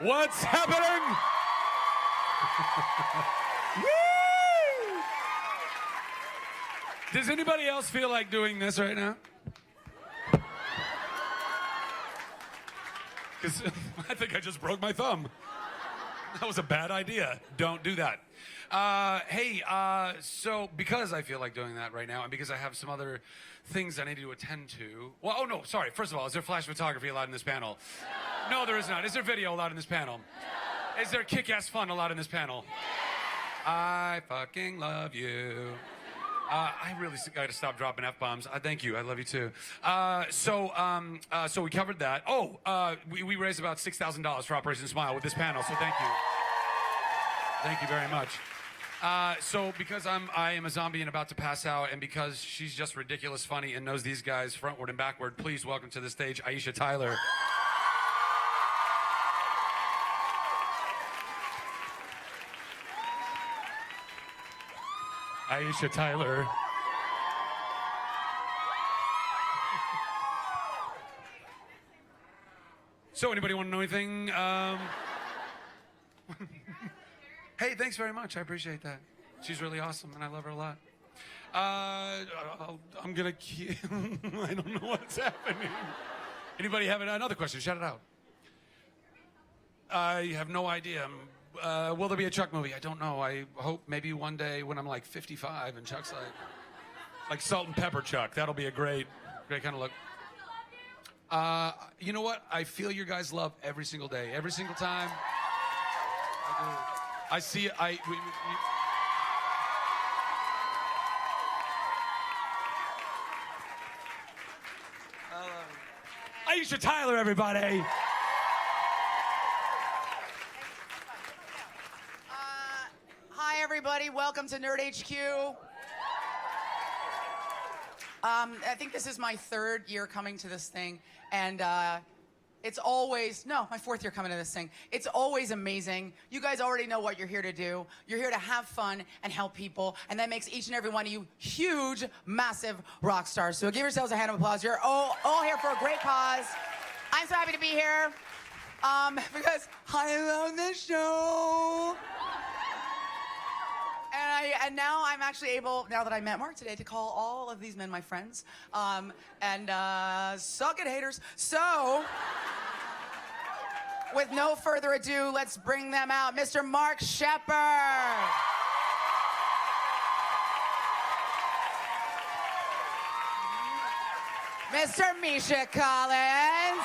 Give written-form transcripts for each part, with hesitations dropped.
What's happening? Woo! Does anybody else feel like doing this right now? Because I think I just broke my thumb. That was a bad idea. Don't do that. So because I feel like doing that right now, and because I have some other things I need to attend to. Well, oh no, sorry. First of all, is there flash photography allowed in this panel? No, there is not. Is there video allowed in this panel? No. Is there kick-ass fun allowed in this panel? Yeah. I fucking love you. I really got to stop dropping F-bombs. Thank you. I love you too. So we covered that. We raised about $6,000 for Operation Smile with this panel, so thank you. Thank you very much. So because I am a zombie and about to pass out, and because she's just ridiculous funny and knows these guys frontward and backward, please welcome to the stage Aisha Tyler. Aisha Tyler. So, anybody want to know anything? Hey, thanks very much. I appreciate that. She's really awesome, and I love her a lot. I'm gonna keep. I don't know what's happening. Anybody have another question? Shout it out. I have no idea. Will there be a Chuck movie? I don't know. I hope maybe one day when I'm like 55 and Chuck's like Salt and Pepper Chuck. That'll be a great kind of look. You know what? I feel your guys' love every single day, every single time. I see it. Aisha Tyler, everybody. Hi, everybody. Welcome to Nerd HQ. I think this is my third year coming to this thing, and it's always, no, my fourth year coming to this thing. It's always amazing. You guys already know what you're here to do. You're here to have fun and help people, and that makes each and every one of you huge, massive rock stars. So give yourselves a hand of applause. You're all here for a great cause. I'm so happy to be here because I love this show. And now I'm actually able, now that I met Mark today, to call all of these men my friends. Suck it, haters. So, with no further ado, let's bring them out. Mr. Mark Sheppard. Mr. Misha Collins.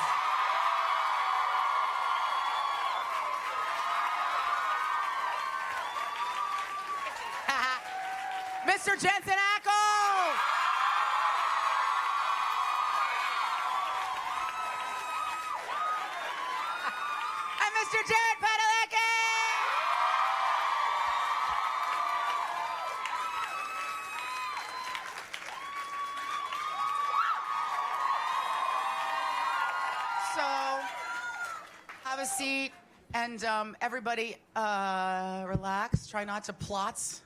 Mr. Jensen Ackles! And Mr. Jared Padalecki! So, have a seat, and everybody relax. Try not to plotz.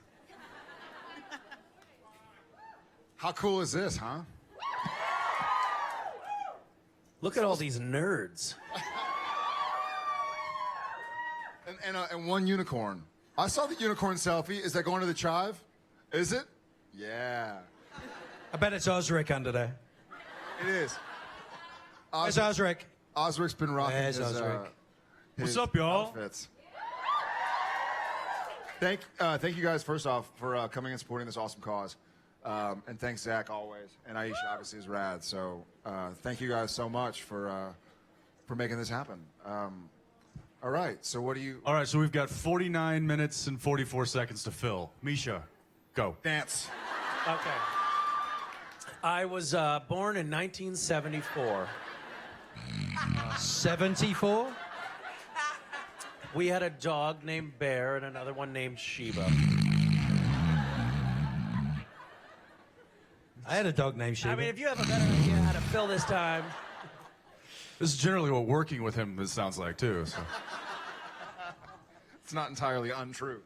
How cool is this, huh? Look at all these nerds. And one unicorn. I saw the unicorn selfie. Is that going to the Chive? Is it? Yeah. I bet it's Osric under there. It is. Where's Osric? Osric's been rocking Where's his, Osric? his What's up, y'all? outfits. Thank you guys, first off, for coming and supporting this awesome cause. And thanks, Zach, always. And Aisha, obviously, is rad. So thank you guys so much for making this happen. All right, so what do you... All right, so we've got 49 minutes and 44 seconds to fill. Misha, go. Dance. Okay. I was born in 1974. 74? We had a dog named Bear and another one named Sheba. I had a dog named Sheba. I mean, if you have a better idea how to fill this time. This is generally what working with him this sounds like, too. So. It's not entirely untrue.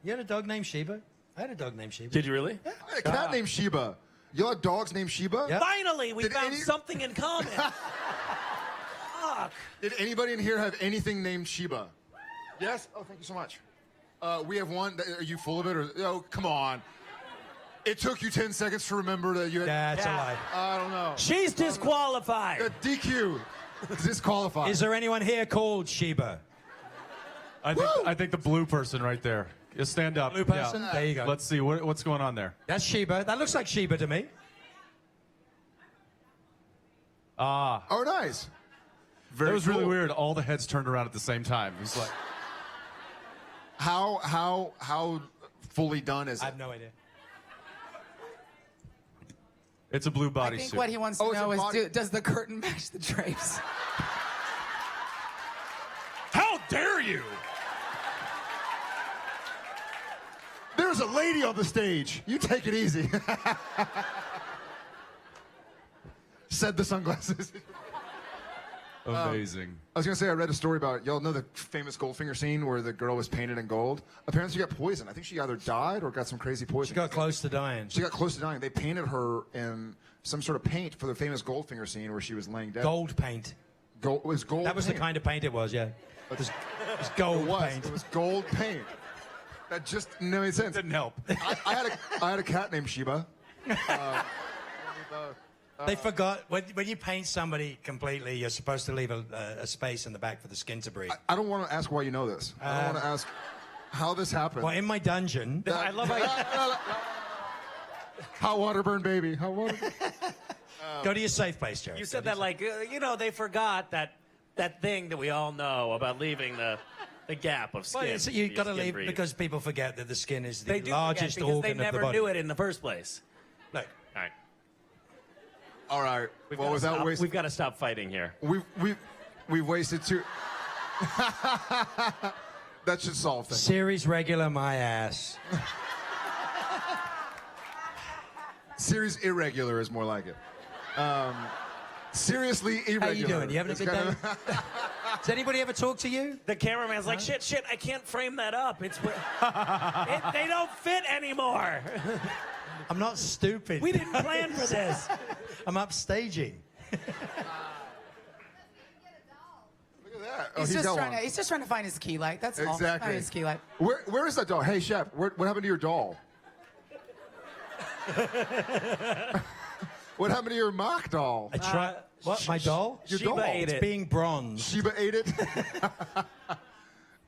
You had a dog named Sheba? I had a dog named Sheba. Did you really? I had a cat named Sheba. You had dogs named Sheba? Yep. Finally, we Did found any- something in common. God, luck. Did anybody in here have anything named Sheba? Yes? Oh, thank you so much. We have one. Are you full of it? Or oh, come on. It took you 10 seconds to remember that you had... That's a lie. I don't know. She's disqualified. DQ. Disqualified. Is there anyone here called Sheba? I think the blue person right there. Just stand up. Blue person? Yeah. There you go. Let's see what's going on there. That's Sheba. That looks like Sheba to me. Oh, nice. Very That was really cool. weird. All the heads turned around at the same time. It was like, How fully done is I it? have no idea. it's a blue I think bodysuit. what he wants to Oh, it's a know is, body- does the curtain match the drapes? How dare you? There's a lady on the stage. You take it easy. Said the sunglasses. Amazing. I was gonna say I read a story about y'all know the famous Goldfinger scene where the girl was painted in gold. Apparently she got poisoned. I think she either died or got some crazy poison. She got close to dying. She got close to dying. They painted her in some sort of paint for the famous Goldfinger scene where she was laying dead. Gold paint. Gold. It was gold. That was the paint. kind of paint it was, yeah. It was gold It was. paint. It was gold paint. That just didn't make sense. Didn't help. I had a cat named Sheba. They forgot when you paint somebody completely, you're supposed to leave a space in the back for the skin to breathe. I don't want to ask why you know this. I don't want to ask how this happened. Well, in my dungeon, I love how Hot water burn baby. Hot water. go to your safe place, Jerry. you said that like, they forgot that thing that we all know about leaving the gap of skin. Well, you for got to your skin leave breathe. because people forget that the skin is the they do largest forget because organ they of the never body. knew it in the first place. Look, All right. All right. Well, without wasting, We've got to stop fighting here. we've wasted two. That should solve things. series regular, my ass. Series irregular is more like it. Seriously irregular. How you doing? You having a It's good day? kinda- Does anybody ever talk to you? The cameraman's like, shit, I can't frame that up. They don't fit anymore. I'm not stupid. We didn't plan for this. I'm upstaging. Look at that. Oh, He's got one. just trying to find his key light. That's all. Exactly. Find his key light. Where is that doll? Hey, Shep, what happened to your doll? What happened to your mock doll? I try. What? My doll? Your Sheba doll. ate It's it. being bronze. Sheba ate it.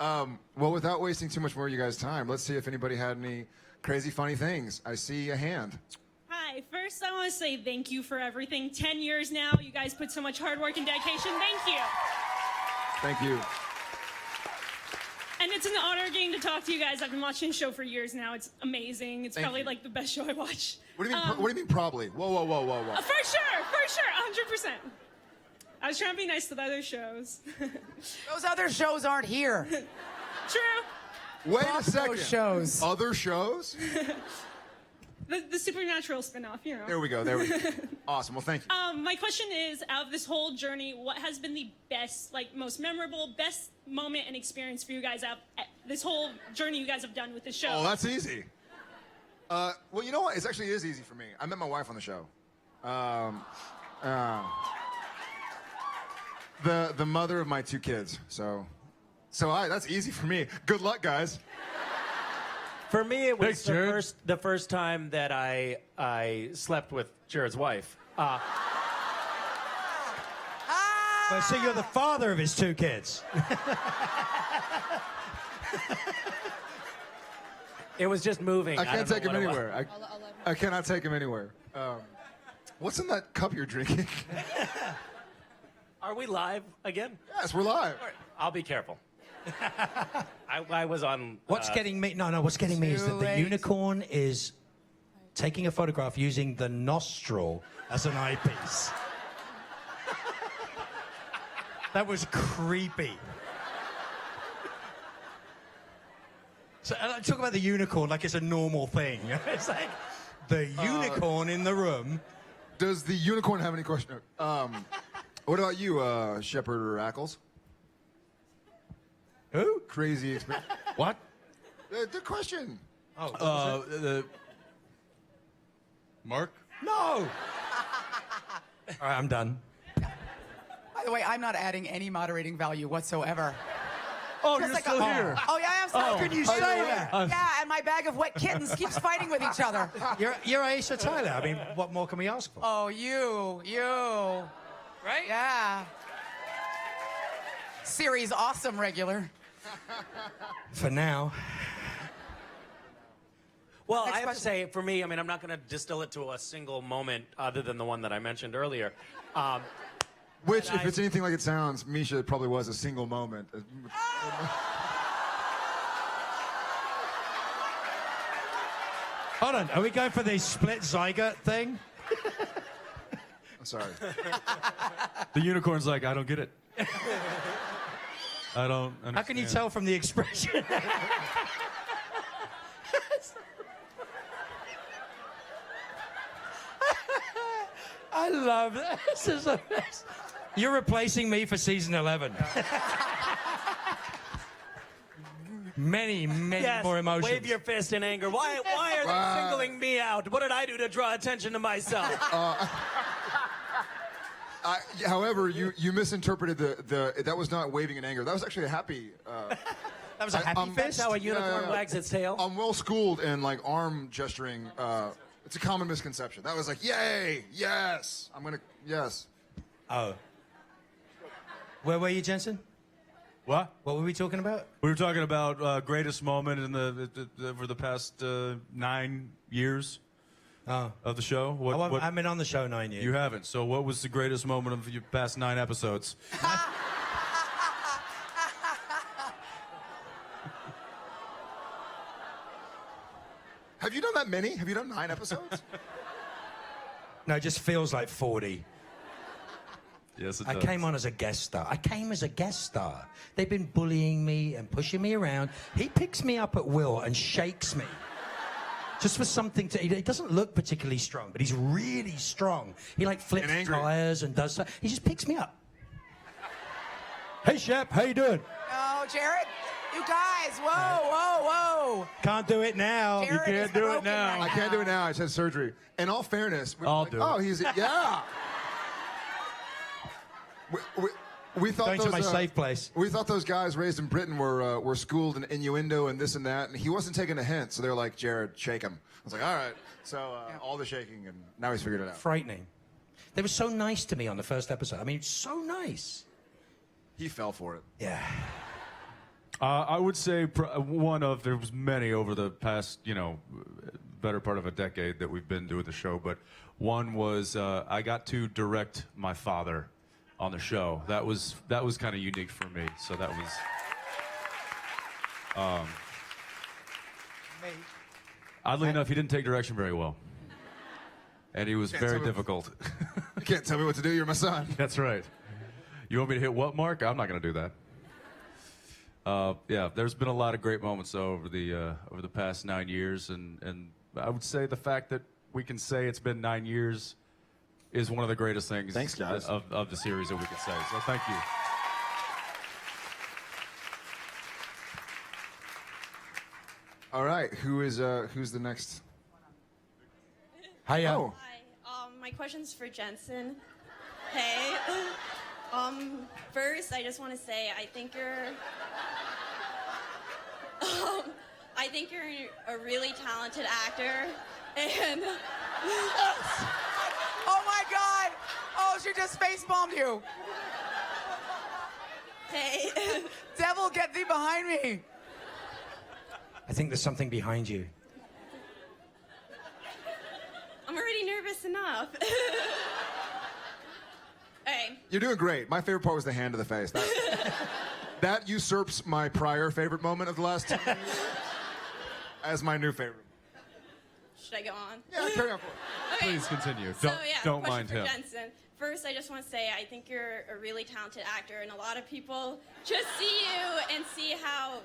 Well, without wasting too much more of you guys' time, let's see if anybody had any crazy, funny things. I see a hand. Hi, first I want to say thank you for everything. 10 years now, you guys put so much hard work and dedication. Thank you. Thank you. And it's an honor getting to talk to you guys. I've been watching the show for years now. It's amazing. It's Thank probably you. like the best show I watch. What do you mean? What do you mean? Probably. Whoa, whoa, whoa, whoa, whoa. For sure, 100%. I was trying to be nice to the other shows. Those other shows aren't here. True. Wait Fuck a second. those shows. Other shows? The supernatural spinoff, you know. There we go. There we go. Awesome. Well, thank you. My question is, out of this whole journey, what has been the best, like most memorable, best moment and experience for you guys out at this whole journey you guys have done with the show? Oh, that's easy. Well, you know what? It actually is easy for me. I met my wife on the show. The mother of my two kids. So that's easy for me. Good luck, guys. For me, it was Thanks, Jared. the first time that I slept with Jared's wife. Well, so you're the father of his two kids. It was just moving. I can't don't take know him what it was. anywhere. I cannot take him anywhere. What's in that cup you're drinking? Are we live again? Yes, we're live. I'll be careful. I was on. What's getting me? No. What's getting me is that the late. unicorn is taking a photograph using the nostril as an eyepiece. That was creepy. So talk about the unicorn like it's a normal thing. It's like the unicorn in the room. Does the unicorn have any question? What about you, Shepard or Ackles? Who? Crazy experience. What? The question. The Mark? No. All right, I'm done. By the way, I'm not adding any moderating value whatsoever. Oh, Just you're like still a- here. Oh yeah, I'm still. How can you say that? Yeah, and my bag of wet kittens keeps fighting with each other. You're Aisha Tyler. I mean, what more can we ask for? Oh, you. Right? Yeah. Series awesome regular. For now. Well, Next I have question. to say, for me, I mean, I'm not going to distill it to a single moment other than the one that I mentioned earlier. Which, if I- it's anything like it sounds, Misha, it probably was a single moment. Hold on. Are we going for the split zygote thing? I'm sorry. The unicorn's like, I don't get it. I don't understand. How can you tell from the expression? I love this. This is the best. You're replacing me for season 11. Many Yes, more emotions. wave your fist in anger. Why are they singling me out? What did I do to draw attention to myself? However, you misinterpreted that was not waving in anger. That was actually a happy. That was a happy That's fist. how a unicorn yeah. wags its tail. I'm well schooled in like arm gesturing. It's a common misconception. That was like, yay, yes, yes. Oh. Where were you, Jensen? What? What were we talking about? We were talking about greatest moment in over the past 9 years Oh. of the show. What I've been on the show 9 years. you haven't. So what was the greatest moment of your past 9 episodes? Have you done that many? Have you done 9 episodes? No, it just feels like 40. Yes, it I does. came on as a guest star. I came as a guest star. They've been bullying me and pushing me around. He picks me up at will and shakes me. Just for something to eat. He doesn't look particularly strong, but he's really strong. He like flips And angry. tires and does stuff. He just picks me up. Hey, Shep, how you doing? No, Jared. You guys. Whoa. Can't do it now. Jared can't is do it broken now. right I can't do it now. I just had surgery. In all fairness, we were I'll like, do it. oh, he's yeah. We thought Going to those, my safe place. We thought those guys raised in Britain were schooled in innuendo and this and that, and he wasn't taking a hint. So they were like, Jared, shake him. I was like, all right. So all the shaking, and now he's figured it out. Frightening. They were so nice to me on the first episode. I mean, so nice. He fell for it. Yeah. I would say there was many over the past, better part of a decade that we've been doing the show, but one was I got to direct my father on the show. That was kind of unique for me. So that was. Oddly enough, he didn't take direction very well, and he was Can't very tell me- difficult. You can't tell me what to do. You're my son. That's right. You want me to hit what mark? I'm not going to do that. Yeah, there's been a lot of great moments though, over the past 9 years, and I would say the fact that we can say it's been 9 years is one of the greatest things. Thanks, guys. Of the series that we could say. So thank you. All right. Who's the next? Hiya. Oh. Hi, my question's for Jensen. Hey. First, I just want to say I think you're a really talented actor, and Oh my God. Oh, she just face bombed you. hey, Devil, get thee behind me. I think there's something behind you. I'm already nervous enough. Okay, You're doing great. My favorite part was the hand to the face. That usurps my prior favorite moment of the last 2 years as my new favorite. should I go on? Yeah, carry on. Okay. Please continue. So, yeah, Don't question mind for him. Jensen. First, I just want to say I think you're a really talented actor, and a lot of people just see you and see how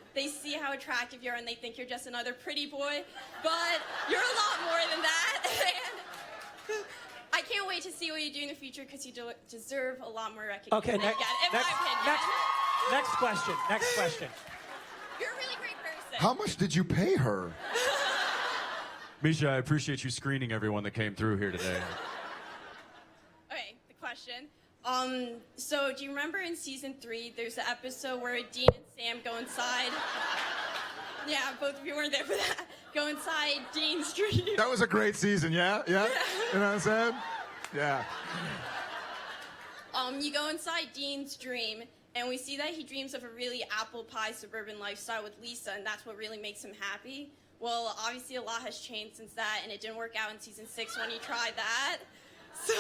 attractive you are, and they think you're just another pretty boy. But you're a lot more than that. And I can't wait to see what you do in the future because you deserve a lot more recognition. Okay, than you get, in my opinion. Next question. You're a really great person. How much did you pay her? Misha, I appreciate you screening everyone that came through here today. Okay, the question. So do you remember in season 3, there's an episode where Dean and Sam go inside? Yeah, both of you weren't there for that. Go inside Dean's dream. That was a great season, yeah? Yeah? You know what I'm saying? Yeah. You go inside Dean's dream, and we see that he dreams of a really apple pie suburban lifestyle with Lisa, and that's what really makes him happy. Well, obviously a lot has changed since that, and it didn't work out in season 6 when he tried that. So...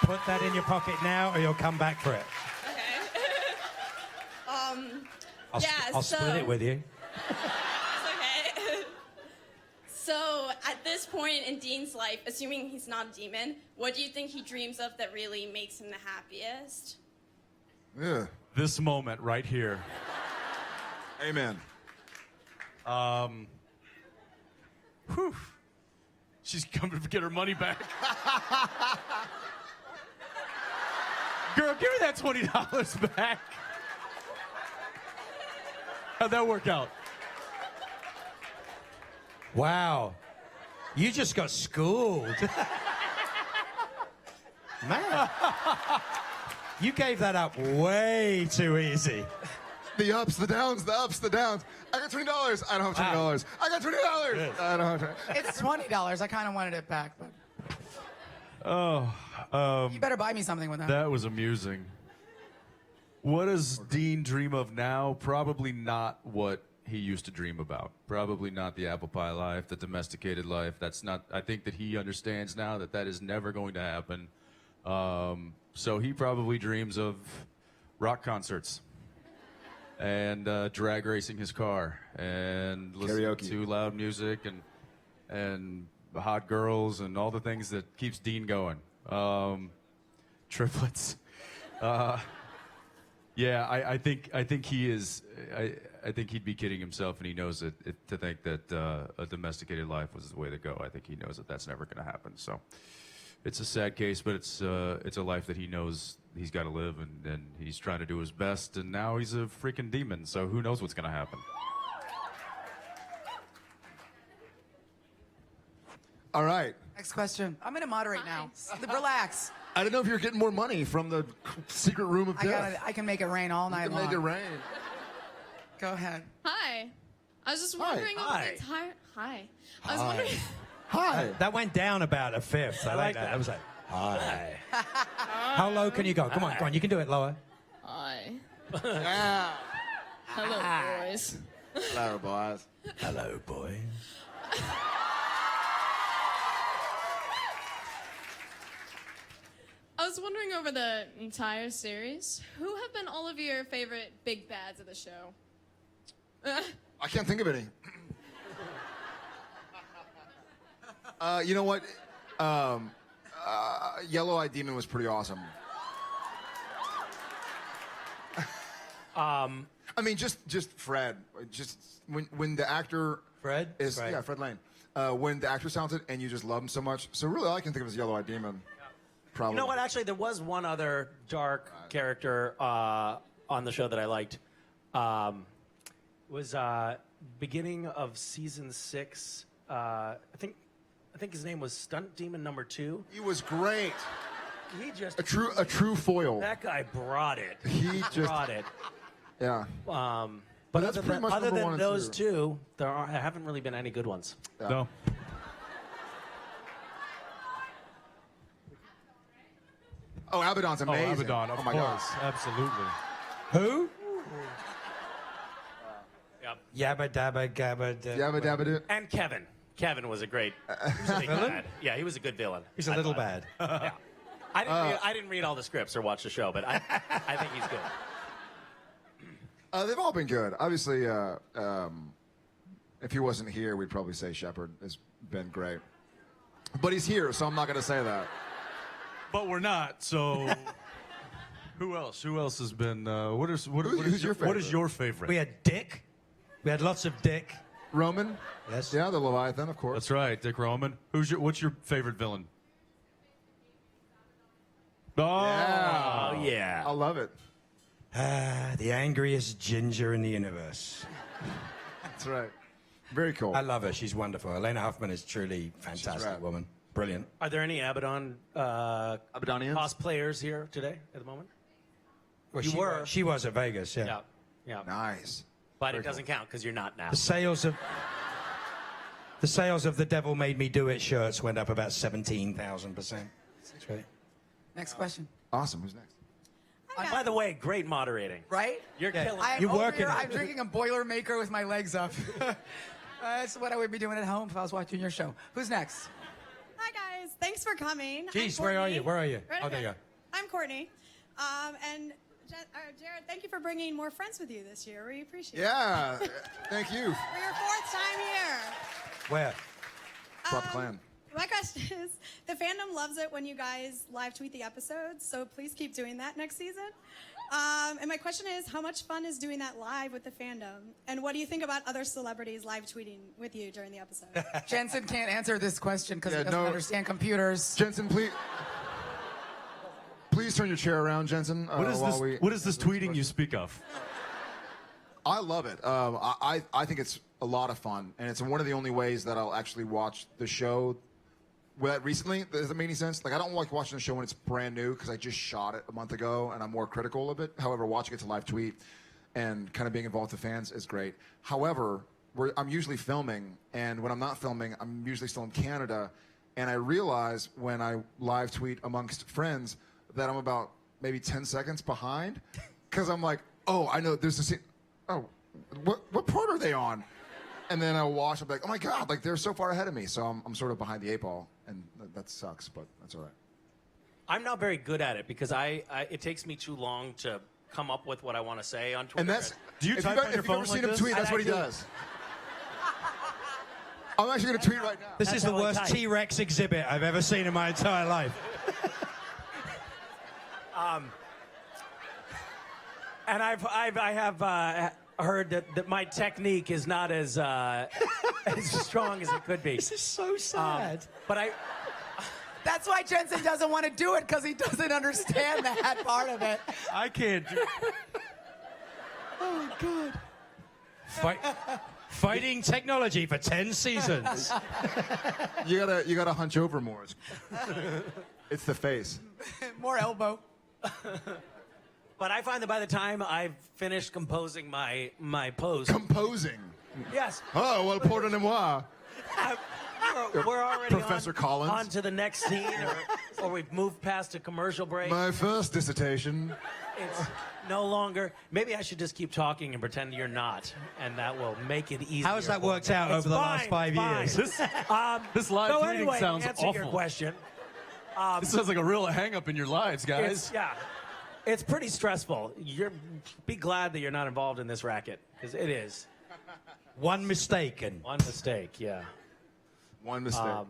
Put that in your pocket now, or you'll come back for it. Okay. I'll split it with you. It's okay. So, at this point in Dean's life, assuming he's not a demon, what do you think he dreams of that really makes him the happiest? Yeah. This moment right here. Amen. Whew. She's coming to get her money back. Girl, give me that $20 back. How'd that work out? Wow. You just got schooled. Man. You gave that up way too easy. The ups, the downs, the ups, the downs. I got $20. I don't have $20. I got $20. I don't have $20. It's $20. I kind of wanted it back, but Oh, you better buy me something with that. that was amusing. What does Dean dream of now? Probably not what he used to dream about. Probably not the apple pie life, the domesticated life. That's not. I think that he understands now that that is never going to happen. So he probably dreams of rock concerts and drag racing his car and listening Karaoke. to loud music and hot girls and all the things that keeps Dean going. Triplets. Yeah, I think he is. I think he'd be kidding himself, and he knows it to think that a domesticated life was the way to go. I think he knows that that's never going to happen. So it's a sad case, but it's a life that he knows he's got to live, and he's trying to do his best. And now he's a freaking demon. So who knows what's going to happen? All right. Next question. I'm going to moderate now. Relax. I don't know if you're getting more money from the secret room of death. I can make it rain all night You can long. make it rain. Go ahead. Hi. I was just Hi. wondering over Hi. the entire. Hi. I was wondering. Hi. That went down about a fifth. I like that. That was like, hi. How low can you go? Come on. You can do it lower. Hi. Yeah. Hello, boys. Hello, boys. Hello, boy. I was wondering over the entire series, who have been all of your favorite big bads of the show? I can't think of any. You know what? Yellow-Eyed Demon was pretty awesome. I mean, just Fred. Just when the actor Fred? is Fred. yeah, Fred Lane. When the actor's talented and you just love him so much. So really, all I can think of is Yellow-Eyed Demon. Probably. You know what? Actually, there was one other dark character on the show that I liked. Was beginning of season 6. I think his name was Stunt Demon number 2. He was great. He just A true foil. that guy brought it. He just brought it. yeah. But that's pretty much other number than one and those two. two, there haven't really been any good ones. No. Oh, Abaddon's amazing. Oh, Abaddon, of oh my course, God. absolutely. Who? Yep. Yabba dabba gabba dabba. Yabba dabba do. And Kevin. Kevin was a great big bad. Yeah, he was a good villain. He's a little bad. Yeah. I didn't read all the scripts or watch the show, but I think he's good. They've all been good. Obviously, if he wasn't here, we'd probably say Shepard has been great. But he's here, so I'm not going to say that. But we're not. So who else? Who else has been? Who's your What is favorite? your favorite? We had Dick. We had lots of Dick. Roman? Yes. Yeah, the Leviathan, of course. That's right, Dick Roman. What's your favorite villain? Oh, Yeah. Oh yeah. I love it. The angriest ginger in the universe. That's right. Very cool. I love her. She's wonderful. Elena Huffman is truly fantastic rad. woman. Brilliant. Are there any Abaddon Abaddonians? cosplayers here today at the moment? Well, You were. She was at Vegas, yeah. Yeah. Nice. But it doesn't count because you're not now. The sales of the Devil Made Me Do It shirts went up about 17,000%. That's great. Next question. Awesome. Who's next? By the way, great moderating. Right? You're killing it. I'm You're over working here, it. I'm drinking a Boilermaker with my legs up. That's what I would be doing at home if I was watching your show. Who's next? Hi guys, thanks for coming. Jeez, I'm where are Courtney. you? Where are you? Right Oh, there you ahead. go. I'm Courtney, and Jared, thank you for bringing more friends with you this year. We appreciate it. Yeah. Thank you. For your 4th time here. Where? Club Clan. My question is, the fandom loves it when you guys live tweet the episodes, so please keep doing that next season. And my question is, how much fun is doing that live with the fandom? And what do you think about other celebrities live tweeting with you during the episode? Jensen can't answer this question because Yeah, he doesn't no. understand computers. Jensen, please turn your chair around, Jensen. What is this tweeting you speak of? I love it. I think it's a lot of fun, and it's one of the only ways that I'll actually watch the show. Recently, does that make any sense? Like, I don't like watching the show when it's brand new because I just shot it a month ago and I'm more critical of it. However, watching it to live tweet and kind of being involved with the fans is great. However, I'm usually filming, and when I'm not filming, I'm usually still in Canada, and I realize when I live tweet amongst friends that I'm about maybe 10 seconds behind because I'm like, oh, I know there's a scene. Oh, what part are they on? And then I'll watch. I'm like, oh my god, like they're so far ahead of me. So I'm sort of behind the 8 ball, and that sucks, but that's all right. I'm not very good at it because it takes me too long to come up with what I want to say on Twitter. And that's Do you if type you've, on if your you've phone ever like seen him this? tweet, that's what he I does. I'm actually going to tweet right now. This That's is the how I worst type. T-Rex exhibit I've ever seen in my entire life. And I have heard that my technique is not as as strong as it could be. This is so sad. But That's why Jensen doesn't want to do it, because he doesn't understand that part of it. I can't. Oh, God. Fighting technology for 10 seasons. You gotta hunch over more. It's the face. More elbow. But I find that by the time I've finished composing my post, Composing. yes, Oh well, pardonnez-moi. we're already Professor Collins. on to the next scene, or we've moved past a commercial break. My first dissertation. It's no longer. Maybe I should just keep talking and pretend you're not, and that will make it easier. How has that for worked me. out It's over the last fine, 5 it's years? fine. This live so tweeting anyway, sounds answer your awful. question. This sounds like a real hang-up in your lives, guys. It's pretty stressful. Be glad that you're not involved in this racket, because it is. One mistake and One mistake, yeah. One mistake.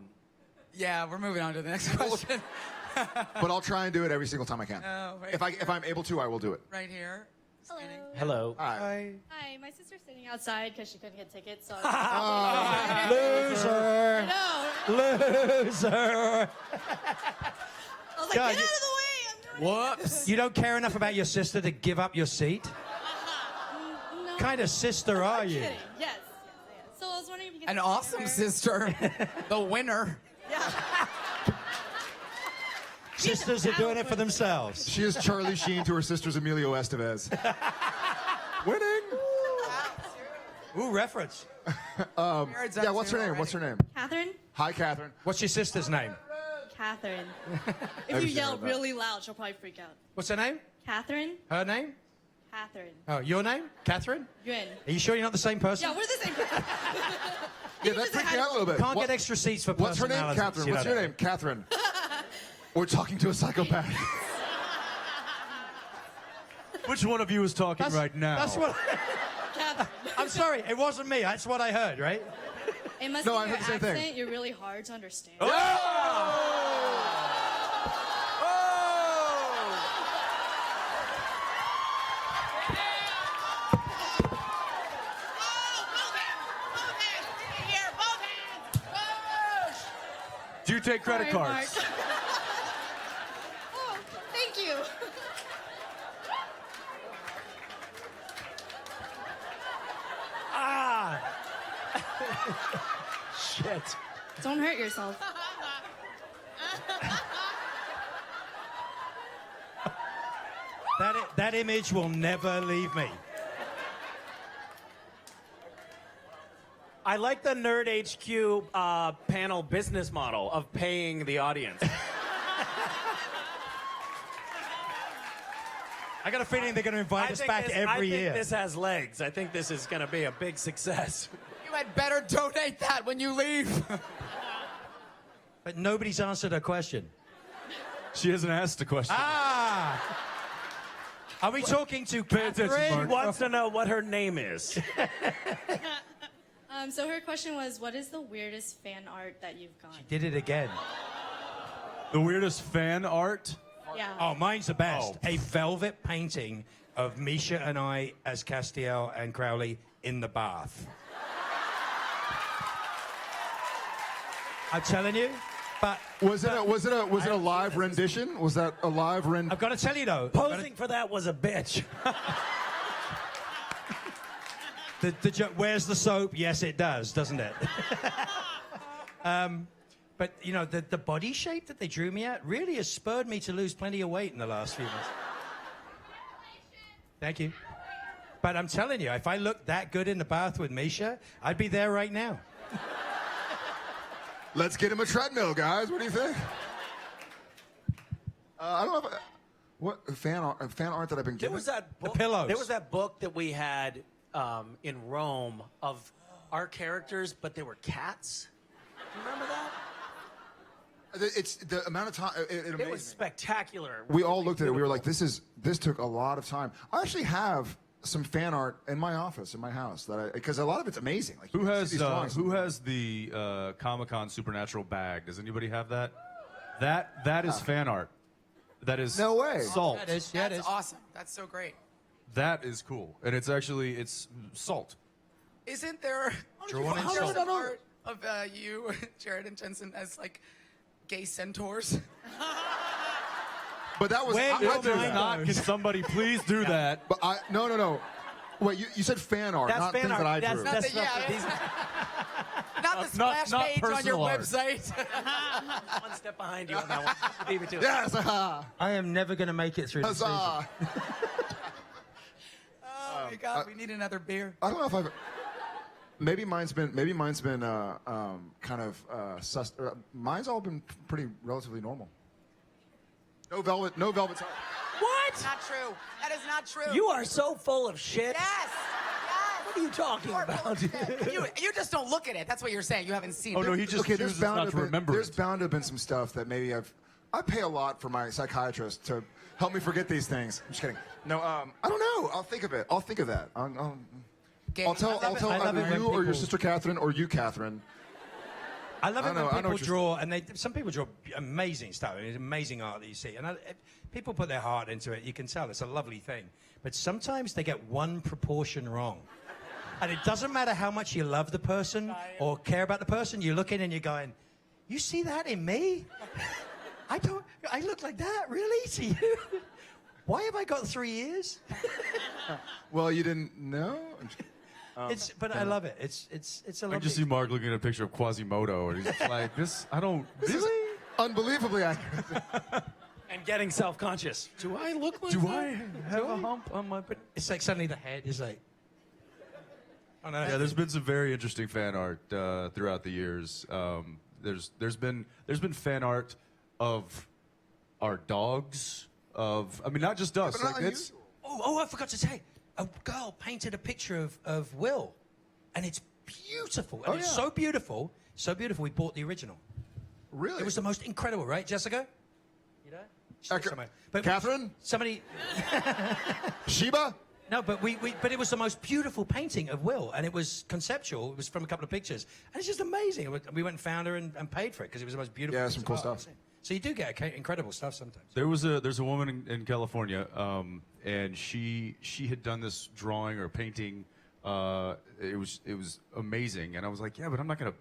Yeah, we're moving on to the next question. But I'll try and do it every single time I can. Oh, right. If I'm able to, I will do it. Right here. Hello. Hello. Hi. Hi, my sister's sitting outside because she couldn't get tickets. So loser. no. Loser. I was like, God, get out of the way. I'm doing Whoops. You don't care enough about your sister to give up your seat? No. What kind of sister are I'm you? kidding. Yes. So I was wondering if you could. An awesome sister. The winner. Yeah. Sisters are doing it for themselves. She is Charlie Sheen to her sister's Emilio Estevez. Winning. Ooh, reference. Yeah, what's her name? What's her name? Catherine. Hi, Catherine. What's your sister's name? Catherine. Have If you you yell heard that? really loud, she'll probably freak out. What's her name? Catherine. Her name? Catherine. Oh, your name? Catherine? Yuen. Are you sure you're not the same person? Yeah, we're the same person. Yeah, that freaked me out a little bit. Can't What- get extra seats for What's her name? personalities, Catherine. you What's know your that. name? Catherine. We're talking to a psychopath. Which one of you is talking right now? That's what. Catherine. I'm sorry, it wasn't me. That's what I heard, right? It must No, be I your heard the same thing. accent. You're really hard to understand. Do you take credit Sorry, cards? Mark. Oh, thank you. Ah! Shit. Don't hurt yourself. That image will never leave me. I like the Nerd HQ panel business model of paying the audience. I got a feeling they're going to invite us back every year. I think this has legs. I think this is going to be a big success. You had better donate that when you leave. But nobody's answered her question. She hasn't asked a question. Ah! Are we talking to attention, Catherine? She Mark. wants to know what her name is. So her question was, what is the weirdest fan art that you've gotten? Did it again. The weirdest fan art? Yeah. Oh, mine's the best. Oh. A velvet painting of Misha and I as Castiel and Crowley in the bath. I'm telling you, but Was it a live rendition? Was that a live rendition? I've got to tell you though, Posing for that was a bitch. where's the soap? Yes, it does, doesn't it? But you know, the body shape that they drew me at really has spurred me to lose plenty of weight in the last few months. Thank you. But I'm telling you, if I looked that good in the bath with Misha, I'd be there right now. Let's get him a treadmill, guys. What do you think? I don't know what fan art that I've been There given. was that book, pillows. There was that book that we had in Rome of our characters, but they were cats. Do you remember that? It's the amount of time. It amazed It was me. spectacular. We all looked at it. We were like, this took a lot of time. I actually have some fan art in my office, in my house, because a lot of it's amazing. Like, Who you see has these drawings. the Comic-Con Supernatural bag? Does anybody have that? That is fan art. That is No way. salt. That is, yeah, it That's is. awesome. That's so great. That is cool, and it's salt. Isn't there Drawn in there's salt. some art of you, Jared and Jensen, as like gay centaurs? But that was. Where I your did There's that. not. Can somebody please do that? But no. Wait, you said fan art, That's not fan things art. that I That's- drew. Not that's the, yeah, not- these- not the splash not page on your personal art. website. One step behind you on that one. Leave it to it. Yes. I am never going to make it through the season. Huzzah. Oh my God, we need another beer. I don't know if I've. Maybe mine's been kind of sus. Mine's all been pretty relatively normal. No velvet top. What? Not true. That is not true. You are so full of shit. Yes. What are you talking You are full about? of shit. You just don't look at it. That's what you're saying. You haven't seen Oh it. no, he just chooses not to remember There's it. bound to have been some stuff that maybe I pay a lot for my psychiatrist to help me forget these things. I'm just kidding. No, I don't know. I'll think of it. I'll think of that. Gay. I'll tell I love either it when you or your people- sister Catherine or you Catherine. I love I it know when people what you're draw, and some people draw amazing stuff. It's amazing art that you see, and people put their heart into it. You can tell it's a lovely thing. But sometimes they get one proportion wrong, and it doesn't matter how much you love the person or care about the person. You look in and you're going, "You see that in me? I don't. I look like that, really, to you? Why have I got 3 years?" Well, you didn't know. But I love it. It's a I lovely. just see Mark looking at a picture of Quasimodo, and he's just like, "This, I don't This is really. unbelievably accurate. And getting self-conscious. Do I look like Do that? I have a hump on my?" It's like suddenly the head is like. Oh no! Yeah, there's been some very interesting fan art throughout the years. There's been fan art of our dogs. I mean, not just dogs. But not Like, it's unusual. Oh, I forgot to say. A girl painted a picture of Will, and it's beautiful. And it's yeah. so beautiful. We bought the original. Really? It was the most incredible, right, Jessica? You know? She's Okay. somewhere. But Catherine? Somebody. Sheba? No, but but it was the most beautiful painting of Will, and it was conceptual. It was from a couple of pictures, and it's just amazing. We went and found her and paid for it because it was the most beautiful. Yeah, piece some of cool art I've stuff. seen. So you do get incredible stuff sometimes. there's a woman in California, and she had done this drawing or painting. It was amazing, and I was like, yeah, but I'm not gonna.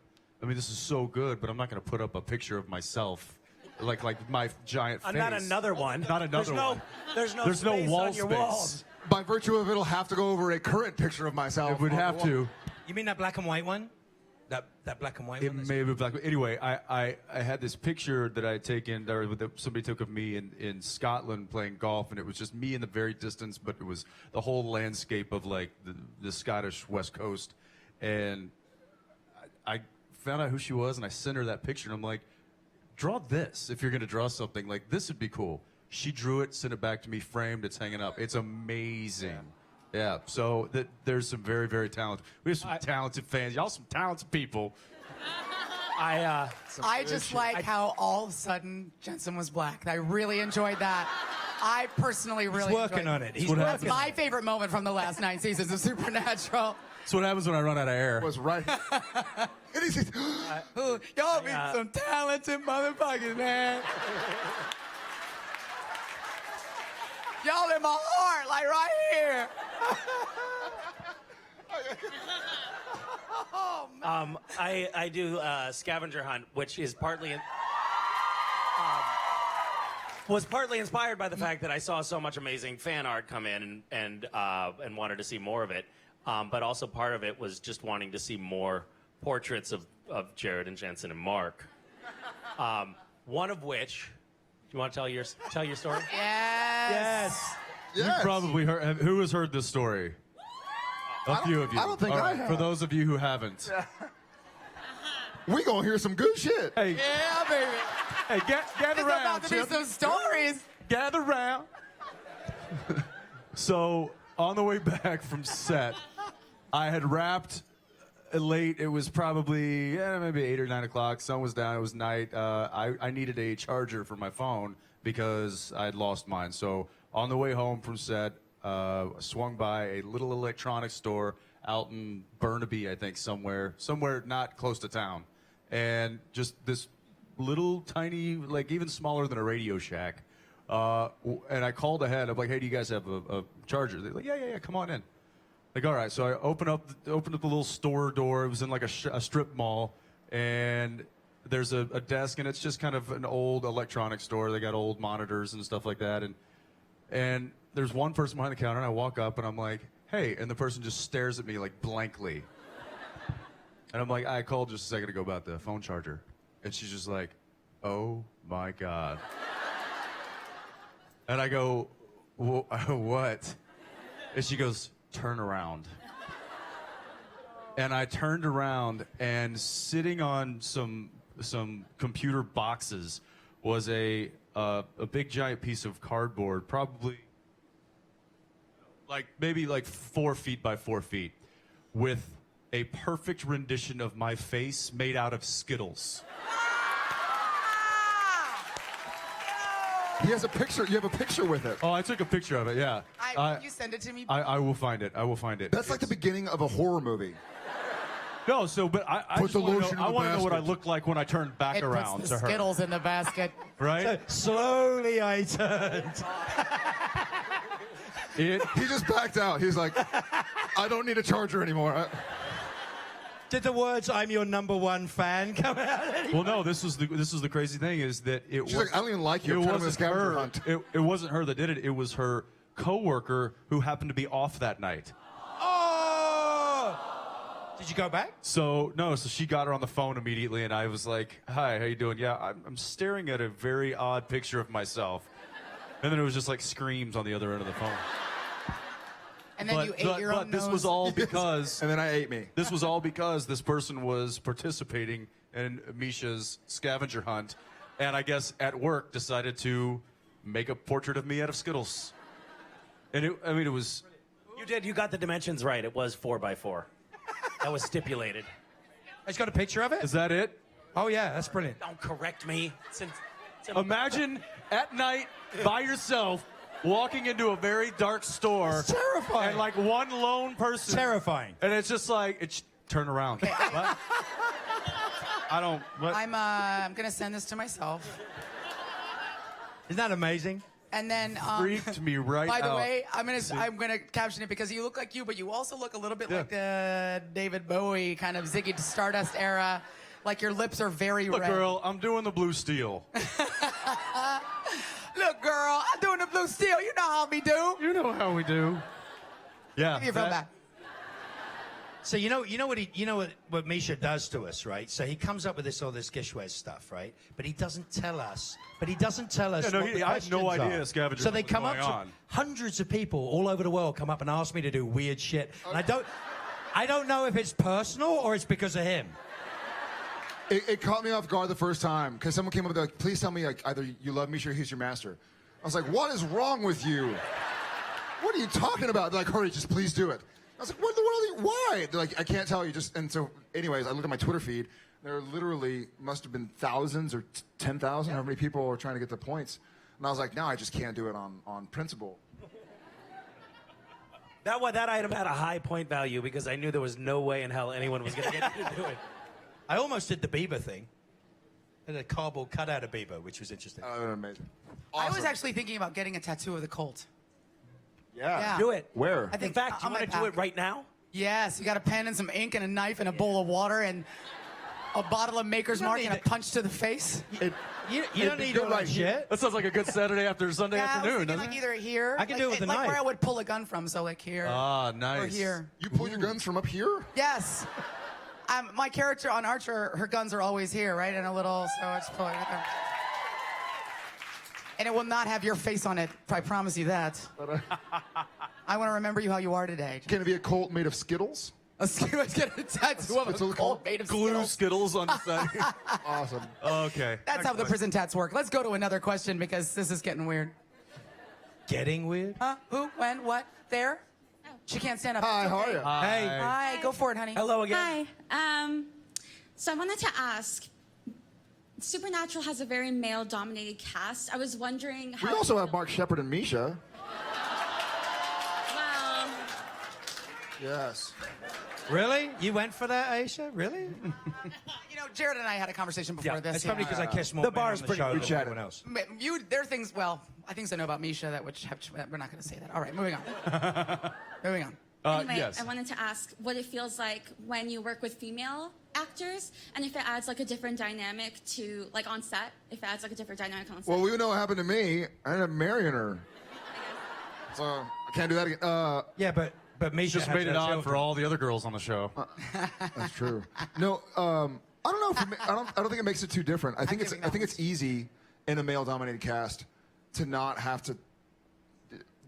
I mean, this is so good, but I'm not gonna put up a picture of myself, like my giant face. Not another one. Not another one. There's no There's no space wall on your space. walls. By virtue of it'll have to go over a current picture of myself. It would on the have wall. to. You mean that black and white one? That black and white It one. may have been black. Anyway, I had this picture that I had taken, or that somebody took of me in Scotland playing golf, and it was just me in the very distance, but it was the whole landscape of like the Scottish West Coast. And I found out who she was, and I sent her that picture, and I'm like, draw this if you're going to draw something. Like, this would be cool. She drew it, sent it back to me, framed, it's hanging up. It's amazing. Yeah, so there's some very, very talented. We have some talented fans. Y'all some talented people. I just like how all of a sudden Jensen was black. I really enjoyed that. I personally really He's working enjoyed on it. He's what working. That's my favorite moment from the last 9 seasons of Supernatural. That's what happens when I run out of air. Was right. And he's Ooh, y'all be some talented motherfuckers, man. Y'all in my heart, like right here. Oh, man. I do scavenger hunt, which is partly was partly inspired by the fact that I saw so much amazing fan art come in and wanted to see more of it. But also part of it was just wanting to see more portraits of Jared and Jensen and Mark. One of which, do you want to tell your story? Yes. You probably heard. Who has heard this story? A few of you. I don't think All I right, have. For those of you who haven't. We gonna hear some good shit. Hey, Yeah, baby. hey, gather It's around, about to be Chip. some stories. Gather round. So on the way back from set, I had wrapped late. It was probably maybe 8 or 9 o'clock. Sun was down. It was night. I needed a charger for my phone because I had lost mine. So on the way home from set, swung by a little electronics store out in Burnaby, I think, somewhere not close to town, and just this little tiny, like even smaller than a Radio Shack. And I called ahead. I'm like, hey, do you guys have a charger? They're like, yeah, come on in. Like, all right. So I opened up the little store door. It was in like a strip mall, and there's a desk, and it's just kind of an old electronics store. They got old monitors and stuff like that, and there's one person behind the counter, and I walk up, and I'm like, hey, and the person just stares at me like blankly, and I'm like, I called just a second ago about the phone charger, and she's just like, oh my God. And I go, what? And she goes, turn around. And I turned around, and sitting on some computer boxes was a big giant piece of cardboard, probably maybe 4 feet by 4 feet, with a perfect rendition of my face made out of Skittles. He has a picture. You have a picture with it. Oh, I took a picture of it. Yeah. You send it to me. I will find it. I will find it. That's like the beginning of a horror movie. No, but I Put just the want lotion to know, in the I want to know what I basket. look like when I turn back It around puts to the her. Skittles in the basket. Right? Slowly I turned. It, He just backed out. He's like, I don't need a charger anymore. Did the words "I'm your number one fan" come out? well, no. This was the crazy thing is that it She's was. like, I don't even like you. It I'm kind of a wasn't scavenger her. hunt. It wasn't her that did it. It was her coworker who happened to be off that night. Oh! Did you go back? So she got her on the phone immediately, and I was like, "Hi, how you doing?" Yeah, I'm staring at a very odd picture of myself, and then it was just like screams on the other end of the phone. And then you ate your own this nose. was all because And then I ate me. this was all because this person was participating in Misha's scavenger hunt, and I guess at work decided to make a portrait of me out of Skittles. And it was. You did. You got the dimensions right. It was 4x4. That was stipulated. He's got a picture of it. Is that it? Oh yeah, that's brilliant. Don't correct me. Imagine at night by yourself walking into a very dark store. It's terrifying. And like one lone person. Terrifying. And it's just like, turn around. What? I don't. What? I'm gonna send this to myself. Isn't that amazing? And then Freaked me right by the out. way, I'm gonna caption it because you look like you, but you also look a little bit Yeah. like the David Bowie kind of Ziggy Stardust era. Like your lips are very Look, red. girl, I'm doing the blue steel. Look, girl, I'm doing the blue steel. You know how we do. You know how we do. Yeah. Give me your phone back. So what Misha does to us, right? So he comes up with all this Gishwez stuff, right? But he doesn't tell us. Yeah, no, what the I had no questions idea are. Scavenger So they was come going up on. to hundreds of people all over the world come up and ask me to do weird shit, and I don't know if it's personal or it's because of him. It caught me off guard the first time because someone came up with like, please tell me like either you love Misha or he's your master. I was like, what is wrong with you? What are you talking about? They're like, hurry, just please do it. I was like, what in the world? Why? They're like, I can't tell you. And so, anyways, I looked at my Twitter feed. There literally must have been thousands or 10,000, how many people were trying to get the points. And I was like, no, I just can't do it on principle. That item had a high point value because I knew there was no way in hell anyone was going to get you to do it. I almost did the Bieber thing. I had a cardboard cutout of Bieber, which was interesting. Amazing. I was Awesome. actually thinking about getting a tattoo of the Colt. Yeah. Yeah. Do it. Where? I think In fact, you on my want to do back. it right now? Yes, you got a pen and some ink and a knife and a bowl of water and a bottle of Maker's You don't Mark and a need it. punch to the face. You don't need all that shit. That sounds like a good Saturday after Sunday Yeah, I was afternoon, thinking doesn't like it? either here. I can do it with a like knife. where I would pull a gun from, so like here Ah, or nice. here. You pull your guns from up here? Yes. My character on Archer, her guns are always here, right? In a little, so I just pull it right there. And it will not have your face on it. I promise you that. I want to remember you how you are today. Can it be a Colt made of Skittles? Let's get a tattoo of It's a a Colt made of Glue Skittles. Skittles on the side. Awesome. Okay. That's how the prison tats work. Let's go to another question because this is getting weird. Getting weird? Huh? Who? When? What? There? She can't stand up. Hi, It's how are okay. you? Hey. Hi. Go for it, honey. Hello again. Hi. So I wanted to ask, Supernatural has a very male-dominated cast. I was wondering how. We also have Mark Shepard and Misha. Well, Yes. Really? You went for that, Aisha? Really? You know, Jared and I had a conversation before this. That's probably because I kissed more The men bar's on the pretty show good. than We anyone else. There are things, well, I think I know about Misha that would have, we're not going to say that. All right, moving on. Moving on. anyway, yes. I wanted to ask what it feels like when you work with female actors, and if it adds like a different dynamic to, like on set, if it adds like a different dynamic on set. Well, we know what happened to me. I ended up marrying her. So I can't do that again. Yeah, but Misha Just had made it her on children. for all the other girls on the show. That's true. No, I don't know. If it, I don't think it makes it too different. I think giving I think it's easy in a male-dominated cast to not have to.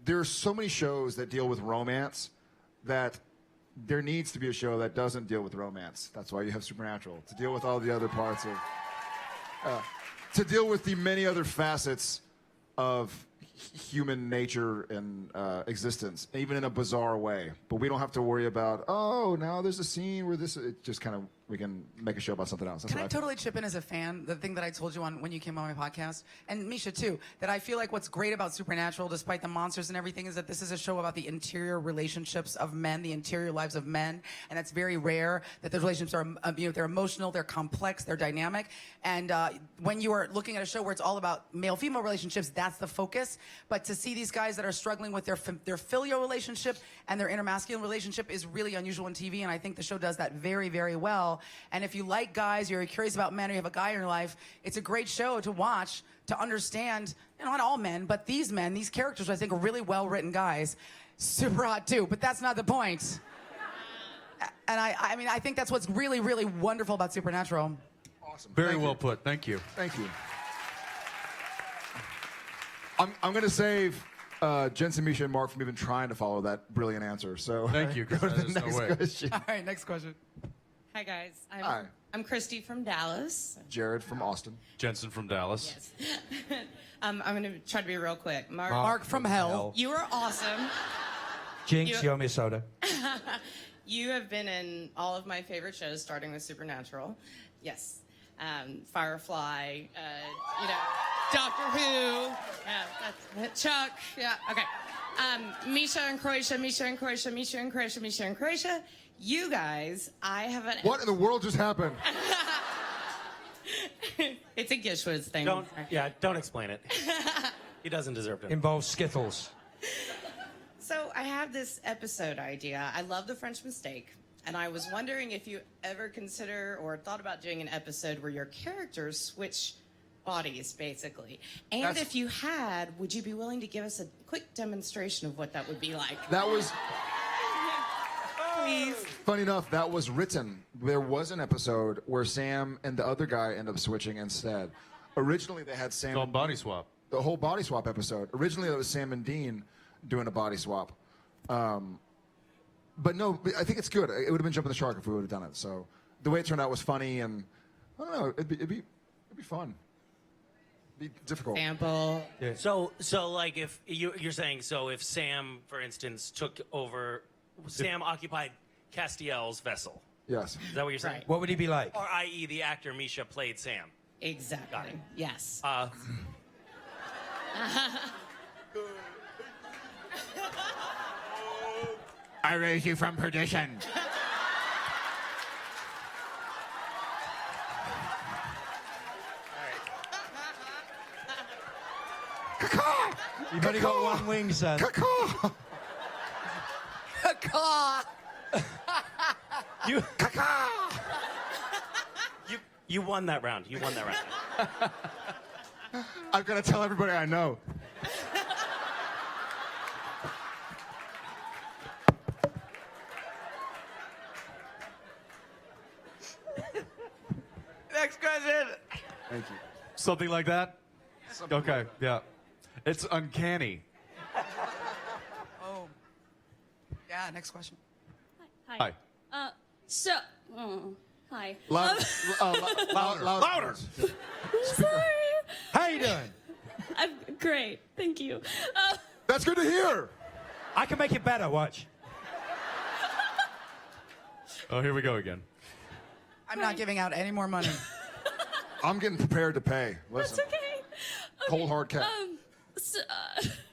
There are so many shows that deal with romance that there needs to be a show that doesn't deal with romance. That's why you have Supernatural to deal with all the other parts of. To deal with the many other facets of human nature and existence, even in a bizarre way. But we don't have to worry about, oh, now there's a scene where this. It just kind of, we can make a show about something else. That's Can what I totally chip in as a fan? The thing that I told you on when you came on my podcast, and Misha too, that I feel like what's great about Supernatural, despite the monsters and everything, is that this is a show about the interior relationships of men, the interior lives of men, and it's very rare that those relationships are, they're emotional, they're complex, they're dynamic, and when you are looking at a show where it's all about male-female relationships, that's the focus. But to see these guys that are struggling with their filial relationship and their intermasculine relationship is really unusual on TV, and I think the show does that very, very well. And if you like guys, you're curious about men, or you have a guy in your life, it's a great show to watch to understand, not all men, but these men, these characters, I think, are really well-written guys. Super hot too, but that's not the point. And I mean, I think that's what's really, really wonderful about Supernatural. Awesome. Very Thank well you. put. Thank you. Thank you. I'm going to save Jensen, Misha, and Mark from even trying to follow that brilliant answer. So Thank you, 'cause go to the there's no next way. question. All right, next question. Hi guys. Hi. I'm Christy from Dallas. Jared from Austin. Jensen from Dallas. I'm going to try to be real quick. Mark from hell. You are awesome. Jinx, you owe me a soda. You have been in all of my favorite shows, starting with Supernatural. Yes. Firefly, Doctor Who, Chuck, yeah, okay. Misha and Croatia, Misha and Croatia, Misha and Croatia, Misha and Croatia. You guys, I have an... What in the world just happened? It's a Gishwitz thing. Don't explain it. He doesn't deserve to. Involves Skittles. So I have this episode idea. I love The French Mistake. And I was wondering if you ever consider or thought about doing an episode where your characters switch bodies, basically. And if you had, would you be willing to give us a quick demonstration of what that would be like? That was Please. Funny enough, that was written. There was an episode where Sam and the other guy end up switching instead. Originally, they had Sam. It's called Body Swap. The whole body swap episode. Originally, that was Sam and Dean doing a body swap. But no, I think it's good. It would have been jumping the shark if we would have done it. So the way it turned out was funny, and I don't know. It'd be fun. It'd be difficult. Sample. So like if you're saying, so if Sam, for instance, took over, Sam occupied Castiel's vessel. Yes. Is that what you're saying? Right. What would he be like? Or i.e. the actor Misha played Sam. Exactly. Got it. Yes. I raise you from perdition. You've only got one wing, son. Caw. You won that round. You won that round. I've got to tell everybody I know. Next question. Thank you. Something like that? Okay, yeah. It's uncanny. Oh. Yeah, next question. Hi. So, hi. Louder. Louder. Sorry. How you doing? I'm great. Thank you. That's good to hear. I can make it better. Watch. Oh, here we go again. I'm not giving out any more money. I'm getting prepared to pay. Listen. It's okay. Cold hard cash. So,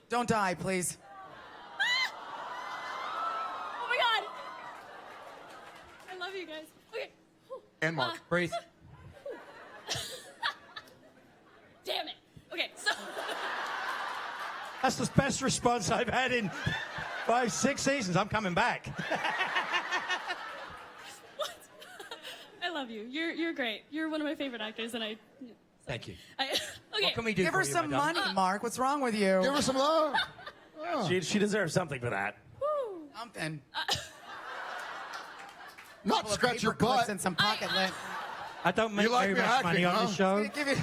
Don't die, please. oh my god. I love you guys. Okay. And Mark. Breathe. Damn it. Okay, so That's the best response I've had in 5-6 seasons. I'm coming back. what? I love you. You're great. You're one of my favorite actors, and Thank you. okay. What can we do Give for her you, some my darling? money, Mark. What's wrong with you? Give her some love. She deserves something for that. Woo. Something. Not Couple of scratch your paper clips butt. and some pocket lint. I don't make You like very me much acting, money on huh? this show. Give it-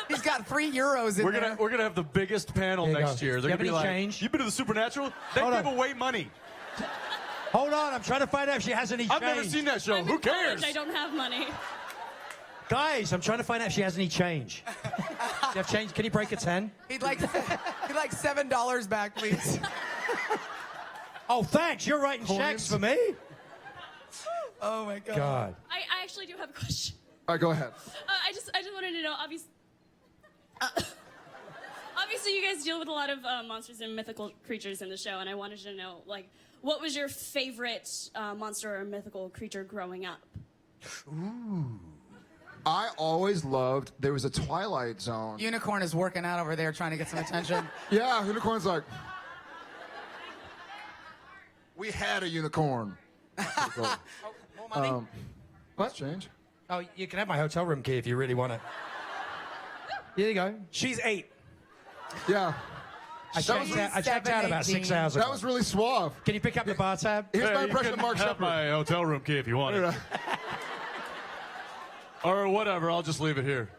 He's got €3 in We're there. gonna have the biggest panel There you next go. year. Do They're you gonna have be any like, change? "You've been to the Supernatural? They Hold give on. away money." Hold on, I'm trying to find out if she has any change. I've never seen that show. I'm Who in college, cares? I don't have money. Guys, I'm trying to find out if she has any change. Do you have change? Can you break a 10? He'd like $7 back, please. Oh, thanks. You're writing checks for me? Oh my God. God. I actually do have a question. All right, go ahead. I just wanted to know, obviously you guys deal with a lot of monsters and mythical creatures in the show, and I wanted to know, like, what was your favorite monster or mythical creature growing up? I always loved, there was a Twilight Zone. Unicorn is working out over there trying to get some attention. Yeah, Unicorn's like, we had a unicorn. More money? Let's change. Oh, you can have my hotel room key if you really want it. Here you go. She's 8. Yeah. I checked out about 6 hours ago. That was really suave. Can you pick up the bar tab? Here's my you impression can of Mark have Shepard. my hotel room key if you want it. Or whatever, I'll just leave it here.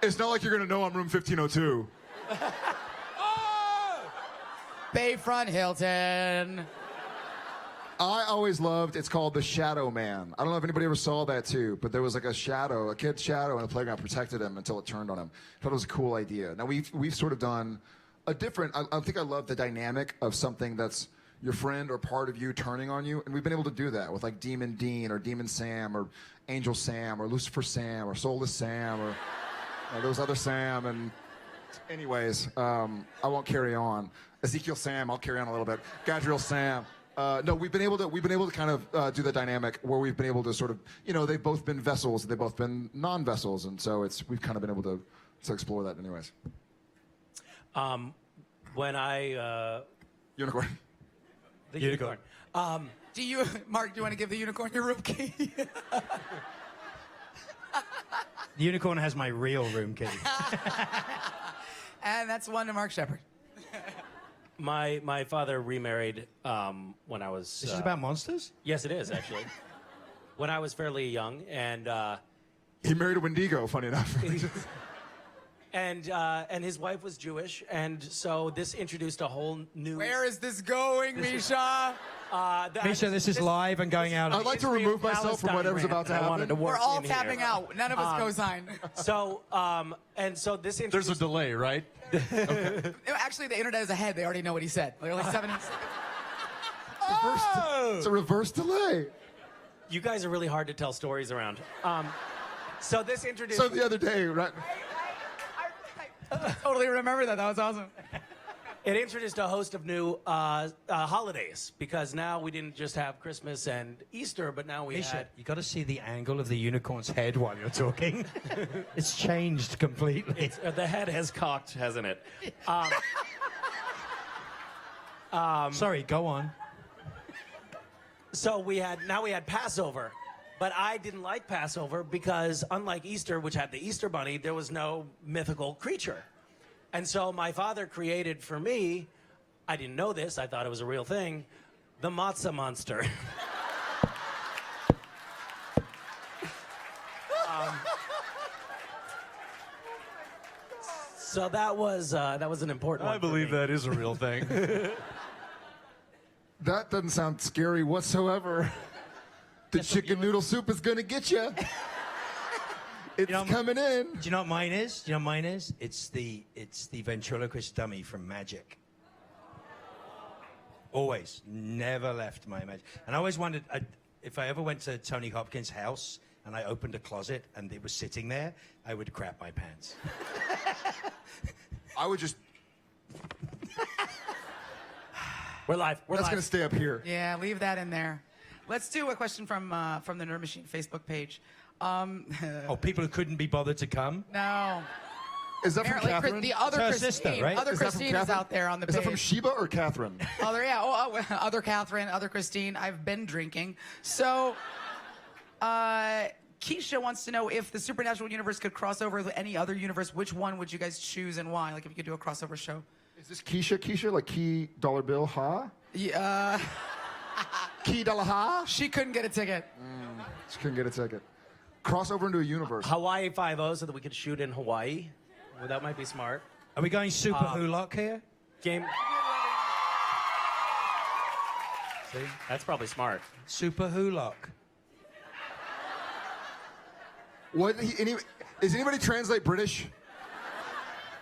It's not like you're going to know I'm room 1502. Bayfront Hilton. I always loved, it's called the Shadow Man. I don't know if anybody ever saw that too, but there was like a shadow, a kid's shadow in the playground protected him until it turned on him. I thought it was a cool idea. Now we've sort of done a different, I think I love the dynamic of something that's your friend or part of you turning on you, and we've been able to do that with like Demon Dean or Demon Sam or Angel Sam or Lucifer Sam or Soulless Sam or there was other Sam, and anyways, I won't carry on. Ezekiel Sam, I'll carry on a little bit. Gadriel Sam. No, we've been able to kind of do the dynamic where we've been able to sort of, they've both been vessels, they've both been non-vessels, and so we've kind of been able to explore that anyways. When I Unicorn. the unicorn. Mark, do you want to give the unicorn your room key? The unicorn has my real room key. And that's one to Mark Shepard. My father remarried when I was. This is about monsters? Yes, it is actually. When I was fairly young, and He married a Wendigo, funny enough. and his wife was Jewish, and so this introduced a whole new. Where is this going, Misha? Misha, this is live and going out. I'd like to Israel remove myself from Palestine whatever's rant about to that I wanted to happen. work We're all in here. tapping out. None of us co-sign. So this There's introduced. a delay, right? Actually, the internet is ahead. They already know what he said. They're like 7 seconds. It's a reverse delay. You guys are really hard to tell stories around. So this introduced. So the other day, right? I totally remember that. That was awesome. It introduced a host of new holidays because now we didn't just have Christmas and Easter, but now we Misha, had. you got to see the angle of the unicorn's head while you're talking. It's changed completely. The head has cocked, hasn't it? Sorry, go on. So we had Passover, but I didn't like Passover because unlike Easter, which had the Easter bunny, there was no mythical creature. And so my father created for me, I didn't know this, I thought it was a real thing, the matzah monster. So that was an important one. I believe that is a real thing. That doesn't sound scary whatsoever. The chicken noodle soup is gonna get you. It's coming in. Do you know what mine is? Do you know what mine is? It's the ventriloquist dummy from Magic. Always, never left my imagination. And I always wondered if I ever went to Tony Hopkins' house and I opened a closet and it was sitting there, I would crap my pants. I would just. We're live. That's gonna stay up here. Yeah, leave that in there. Let's do a question from the Nerd Machine Facebook page. Oh, people who couldn't be bothered to come? No. Is that from Apparently, Catherine? the other It's her Christine, sister, right? other Is that from Christine is Catherine? out there on the Is page. that from Sheba or Catherine? Other Catherine, other Christine. I've been drinking. So, Keisha wants to know if the Supernatural universe could cross over with any other universe, which one would you guys choose and why? Like if you could do a crossover show. Is this Keisha? Like Key Dollar Bill Ha? Yeah, Key Dollar Ha? she couldn't get a ticket. She couldn't get a ticket. Crossover into a universe. Hawaii 5-0 so that we could shoot in Hawaii. Well, that might be smart. Are we going super Hulock here? Game. See? That's probably smart. Super Hulock. What? Is anybody translate British?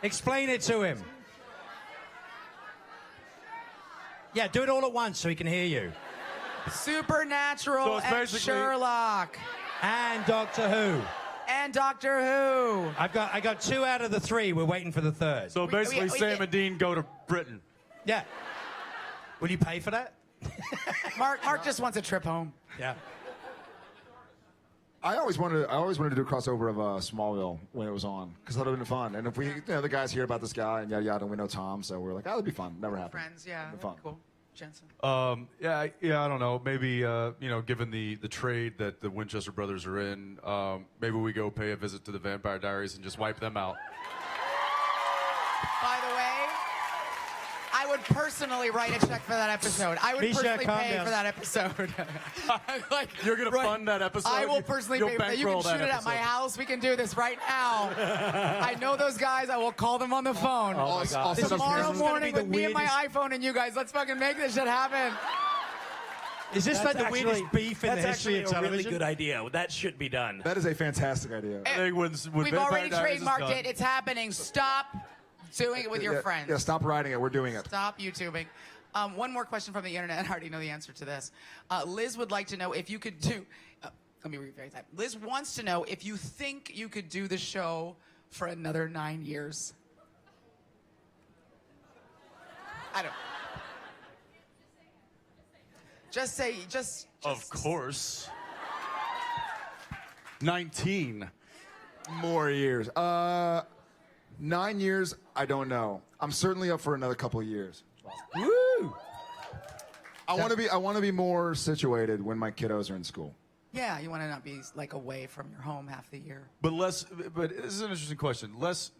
Explain it to him. Yeah, do it all at once so he can hear you. Supernatural So it's and basically- Sherlock And Doctor Who. and Doctor Who. I got 2 out of the 3. We're waiting for the third. So basically, Sam and Dean go to Britain. Yeah. Will you pay for that? Mark just wants a trip home. Yeah. I always wanted to do a crossover of Smallville when it was on because that would have been fun. And if we, the guys hear about this guy and yada yada, and we know Tom, so we're like, that'd be fun. Never happened. Friends, yeah, It'd be that'd fun. be cool. Jensen. Yeah, I don't know. Maybe given the trade that the Winchester brothers are in, maybe we go pay a visit to the Vampire Diaries and just wipe them out. By the way, I would personally write a check for that episode. I would Misha, personally calm pay down. for that episode. You're gonna fund that episode? I will personally You'll pay for that. You can bankroll shoot that it at my episode. house. We can do this right now. I know those guys. I will call them on the phone. Oh my God. This is Tomorrow gonna morning be with the me and my weirdest- iPhone and you guys. Let's fucking make this shit happen. Is this like the weirdest beef in the That's history actually of a really television? good idea. That should be done. That is a fantastic idea. I think when We've Vampire already Diaries is trademarked done- it. It's happening. Stop doing it with your Yeah, friends. Yeah, stop writing it. We're doing it. Stop YouTubing. One more question from the internet. I already know the answer to this. Liz would like to know if you could do. Let me rephrase that. Liz wants to know if you think you could do the show for another 9 years. I don't. Just say. Just. Of course. 19. More years. 9 years. I don't know. I'm certainly up for another couple of years. Woo! I want to be more situated when my kiddos are in school. Yeah, you want to not be like away from your home half the year. But this is an interesting question. Less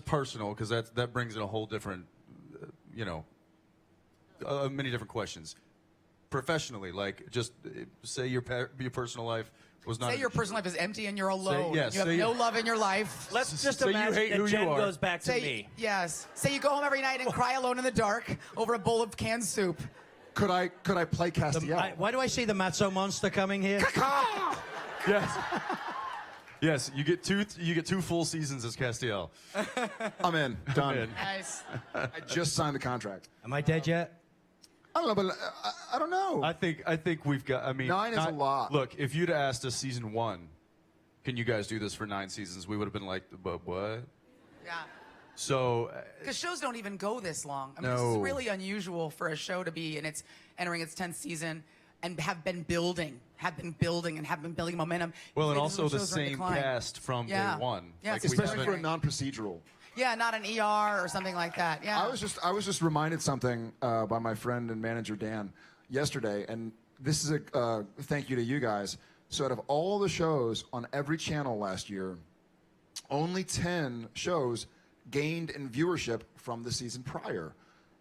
personal because that brings in a whole different, many different questions. Professionally, like, just say your personal life was not. Say your personal life is empty and you're alone. yeah, you have say no you- love in your life. Let's just Say you imagine hate who that you Jen are. goes back to Say me. yes. Say you go home every night and cry alone in the dark over a bowl of canned soup. Could I play Castiel? Why do I see the Matzo Monster coming here? Yes. Yes, you get two full seasons as Castiel. I'm in. Done. in. Nice. I just signed the contract. Am I dead yet? I don't know, but I don't know. I think we've got. I mean, 9 is a lot. Look, if you'd asked us season 1, can you guys do this for 9 seasons? We would have been like, but what? Yeah. So. Because shows don't even go this long. I mean, this is No. really unusual for a show to be entering its 10th season and have been building momentum. Well, and This is also when the shows are in same decline. cast from Yeah. day one. Yeah, Like, it's we Especially for a haven't- non-procedural. Yeah, not an ER or something like that. Yeah. I was just reminded something by my friend and manager Dan yesterday, and this is a thank you to you guys. So out of all the shows on every channel last year, only 10 shows gained in viewership from the season prior.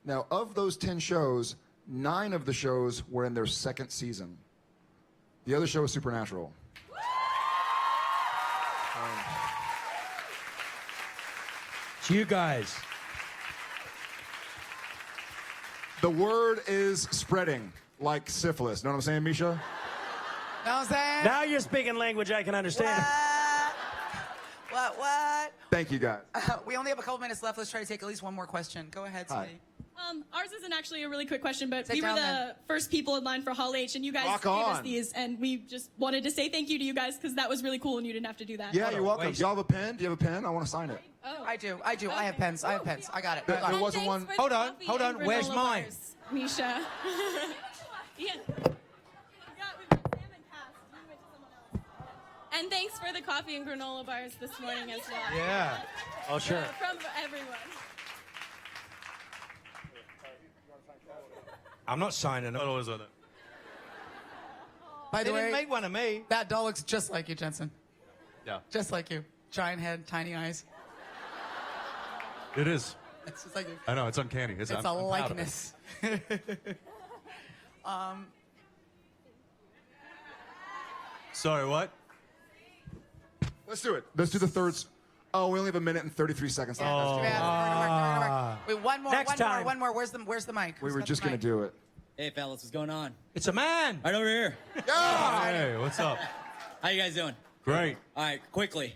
Now, of those 10 shows, 9 of the shows were in their second season. The other show was Supernatural. It's you guys. The word is spreading like syphilis. Know what I'm saying, Misha? Know what I'm saying? Now you're speaking language I can understand. What? Thank you, guys. We only have a couple minutes left. Let's try to take at least one more question. Go ahead, Hi. sweetie. Ours isn't actually a really quick question, but Sit we were down, the then. first people in line for Hall H, and you guys Rock gave us on. these, and we just wanted to say thank you to you guys because that was really cool, and you didn't have to do that. Yeah, you're welcome. wait. Do y'all have a pen? Do you have a pen? I want to sign it. Oh. I do. I have pens. I got it. There Hold on. wasn't one. Hold on, where's granola mine? bars, Misha. Ian. We've got salmon passed. You went to someone else. And thanks for the coffee and granola bars this morning as well. Yeah. Oh, sure. From everyone. I'm not signing it. What was on it? By They the didn't way, make one of me. that doll looks just like you, Jensen. Yeah. Just like you. Giant head, tiny eyes. It is. It's just like you. I know, it's uncanny. It's I'm a proud of it. likeness. Sorry, what? Let's do it. Let's do the thirds. Oh, we only have a minute and 33 seconds left. Too bad. We're gonna work. Wait, one more. Next time. One more. Where's the mic? We Who's were got just the going to mic? do it. Hey fellas, what's going on? It's a man. Right over here. Hey, what's up? How you guys doing? Great. All right, quickly.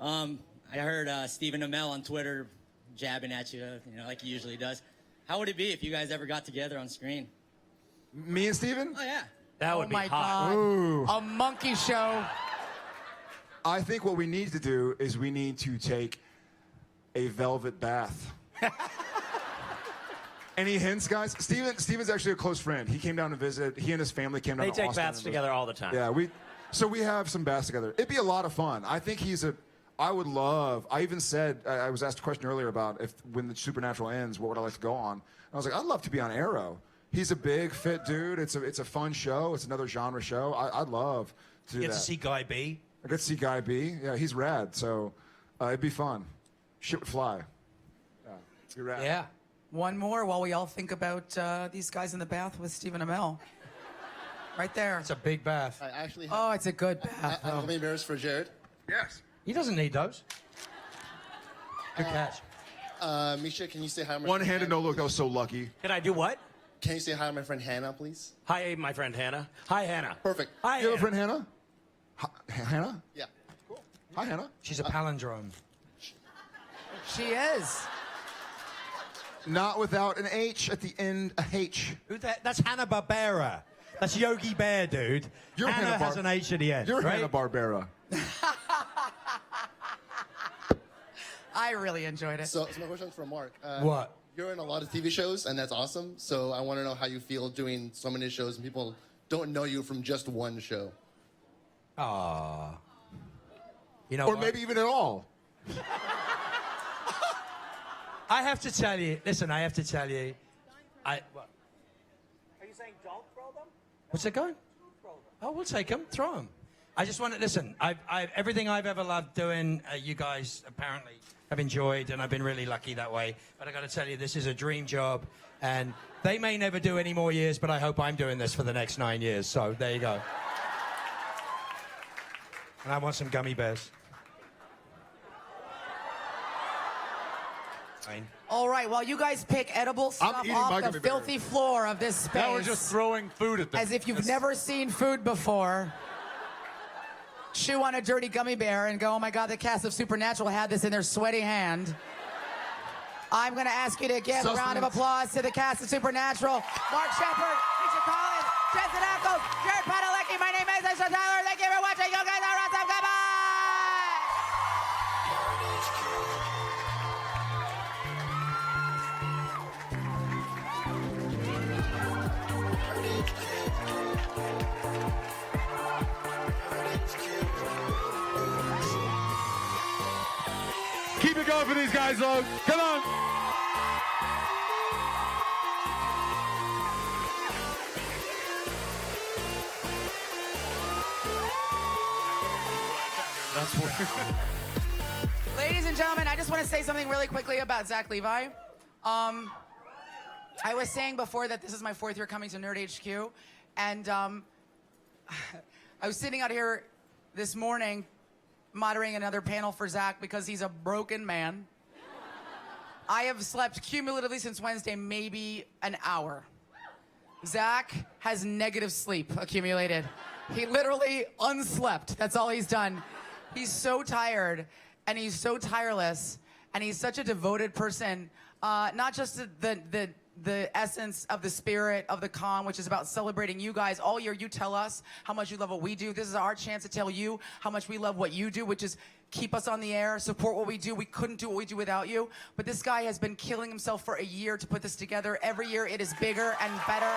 I heard Stephen Amell on Twitter jabbing at you, like he usually does. How would it be if you guys ever got together on screen? Me and Steven? Oh yeah. That would Oh be my hot. God. Ooh. A monkey show. I think what we need to do is we need to take a velvet bath. Any hints, guys? Steven's actually a close friend. He came down to visit. He and his family came down They to take Austin baths and together all the time. Yeah, we have some baths together. It'd be a lot of fun. I think I would love. I even said I was asked a question earlier about if when the Supernatural ends, what would I like to go on? And I was like, I'd love to be on Arrow. He's a big, fit dude. It's a fun show. It's another genre show. I'd love to do Get that. to see Guy B. I get to see Guy B. Yeah, he's rad. So it'd be fun. Shit would fly. Yeah, be rad. Yeah. One more while we all think about these guys in the bath with Stephen Amell. Right there. It's a big bath. I actually Oh, it's a good bath. how many mirrors for Jared? Yes. He doesn't need those. Good catch. Misha, can you say hi to my One-handed friend no look. That was so lucky. Can I do what? Can you say hi to my friend Hannah, please? Hi, my friend Hannah. Hi, Hannah. Perfect. Hi, You have a Hannah. friend Hannah? Hannah? Yeah. Hi, Hannah. She's a palindrome. She is. Not without an H at the end, a H. Who that's Hanna-Barbera. That's Yogi Bear, dude. You're Hannah Hanna-Bar- has an H at the end. You're right? Hanna-Barbera. I really enjoyed it. So my question's for Mark. What? You're in a lot of TV shows, and that's awesome. So I want to know how you feel doing so many shows, and people don't know you from just one show. Aww. You know Or what? maybe even at all. I have to tell you. Listen, I have to tell you. What? Are you saying don't throw them? What's it going? Oh, we'll take them. Throw them. I just want to listen. Everything I've ever loved doing, you guys apparently have enjoyed, and I've been really lucky that way. But I got to tell you, this is a dream job, and they may never do any more years, but I hope I'm doing this for the next 9 years. So there you go. And I want some gummy bears. Fine. All right, well, you guys pick edible stuff eating my off gummy the bear. filthy floor of this space. Now we're just throwing food at them. As if you've never seen food before. Chew on a dirty gummy bear and go, oh my God, the cast of Supernatural had this in their sweaty hand. I'm going to ask you to give a round of applause to the cast of Supernatural. Mark Shepard, Misha Collins, Jensen Ackles, Jared Padalecki. My name is Aisha Tyler. Thank you for watching. You guys are awesome. Goodbye! Keep it going for these guys, Log. Come on. Ladies and gentlemen, I just want to say something really quickly about Zach Levi. I was saying before that this is my 4th year coming to Nerd HQ, and I was sitting out here this morning moderating another panel for Zach because he's a broken man. I have slept cumulatively since Wednesday maybe an hour. Zach has negative sleep accumulated. He literally unslept. That's all he's done. He's so tired, and he's so tireless, and he's such a devoted person. Not just the essence of the spirit of the con, which is about celebrating you guys. All year, you tell us how much you love what we do. This is our chance to tell you how much we love what you do, which is keep us on the air, support what we do. We couldn't do what we do without you. But this guy has been killing himself for a year to put this together. Every year, it is bigger and better.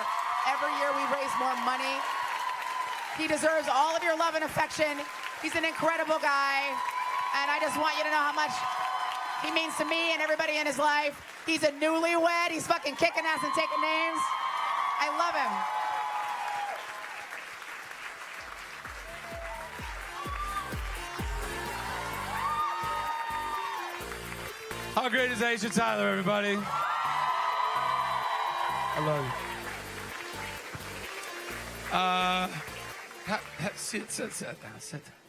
Every year, we raise more money. He deserves all of your love and affection. He's an incredible guy. And I just want you to know how much he means to me and everybody in his life. He's a newlywed. He's fucking kicking ass and taking names. I love him. How great is Aisha Tyler, everybody? I love you. Sit down.